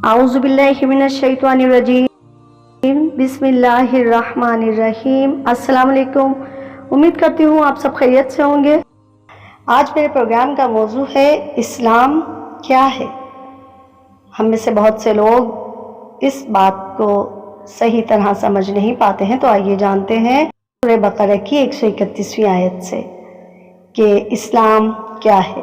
اعوذ باللہ من الشیطان الرجیم، بسم اللہ الرحمن الرحیم۔ السلام علیکم، امید کرتی ہوں آپ سب خیریت سے ہوں گے۔ آج میرے پروگرام کا موضوع ہے اسلام کیا ہے۔ ہم میں سے بہت سے لوگ اس بات کو صحیح طرح سمجھ نہیں پاتے ہیں، تو آئیے جانتے ہیں سورہ بقرہ کی 131ویں آیت سے کہ اسلام کیا ہے۔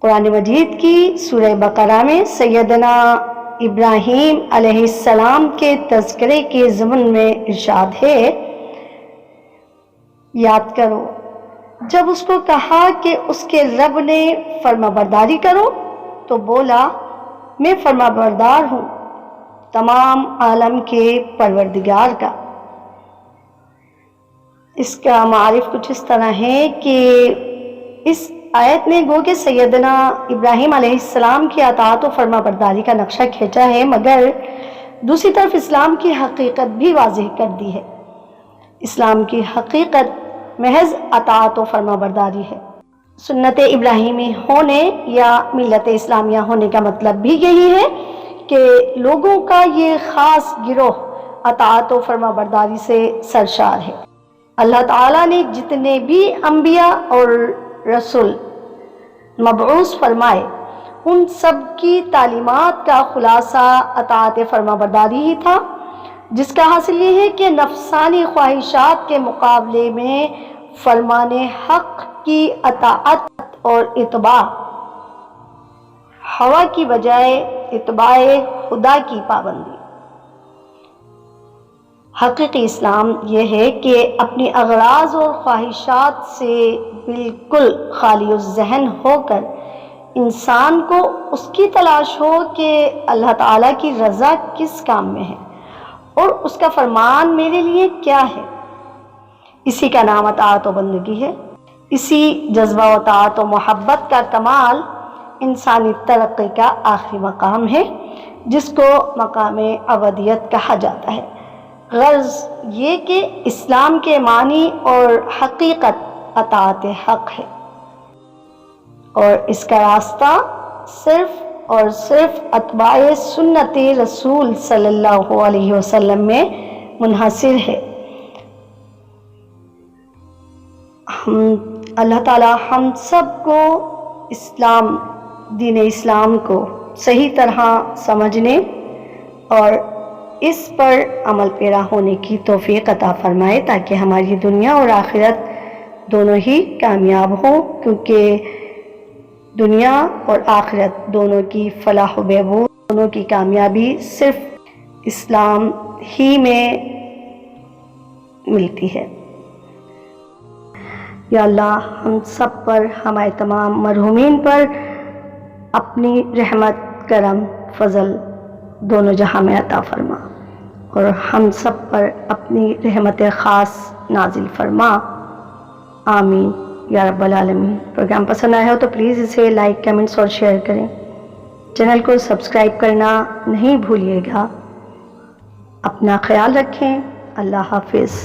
قرآن مجید کی سورہ بقرہ میں سیدنا ابراہیم علیہ السلام کے تذکرے کے ضمن میں ارشاد ہے، یاد کرو جب اس کو کہا کہ اس کے رب نے فرما برداری کرو تو بولا میں فرما بردار ہوں تمام عالم کے پروردگار کا۔ اس کا معارف کچھ اس طرح ہے کہ اس آیت نے گو کہ سیدنا ابراہیم علیہ السلام کی اطاعت و فرما برداری کا نقشہ کھینچا ہے، مگر دوسری طرف اسلام کی حقیقت بھی واضح کر دی ہے۔ اسلام کی حقیقت محض اطاعت و فرما برداری ہے۔ سنت ابراہیمی ہونے یا ملت اسلامیہ ہونے کا مطلب بھی یہی ہے کہ لوگوں کا یہ خاص گروہ اطاعت و فرما برداری سے سرشار ہے۔ اللہ تعالیٰ نے جتنے بھی انبیاء اور رسول مبعوث فرمائے، ان سب کی تعلیمات کا خلاصہ اطاعت فرما برداری ہی تھا، جس کا حاصل یہ ہے کہ نفسانی خواہشات کے مقابلے میں فرمان حق کی اطاعت اور اتباع، ہوا کی بجائے اتباع خدا کی پابندی۔ حقیقی اسلام یہ ہے کہ اپنی اغراض اور خواہشات سے بالکل خالی الذہن ہو کر انسان کو اس کی تلاش ہو کہ اللہ تعالیٰ کی رضا کس کام میں ہے اور اس کا فرمان میرے لیے کیا ہے۔ اسی کا نام اطاعت و بندگی ہے۔ اسی جذبہ و اطاعت و محبت کا کمال انسانی ترقی کا آخری مقام ہے، جس کو مقام عبودیت کہا جاتا ہے۔ غرض یہ کہ اسلام کے معنی اور حقیقت اطاعت حق ہے، اور اس کا راستہ صرف اور صرف اتباع سنت رسول صلی اللہ علیہ وسلم میں منحصر ہے۔ اللہ تعالی ہم سب کو اسلام، دین اسلام کو صحیح طرح سمجھنے اور اس پر عمل پیرا ہونے کی توفیق عطا فرمائے، تاکہ ہماری دنیا اور آخرت دونوں ہی کامیاب ہوں، کیونکہ دنیا اور آخرت دونوں کی فلاح و بہبود، دونوں کی کامیابی صرف اسلام ہی میں ملتی ہے۔ یا اللہ ہم سب پر، ہمارے تمام مرحومین پر اپنی رحمت، کرم، فضل دونوں جہاں میں عطا فرما، اور ہم سب پر اپنی رحمت خاص نازل فرما، آمین یا رب العالمین۔ پروگرام پسند آیا ہو تو پلیز اسے لائک، کمنٹس اور شیئر کریں۔ چینل کو سبسکرائب کرنا نہیں بھولیے گا۔ اپنا خیال رکھیں۔ اللہ حافظ۔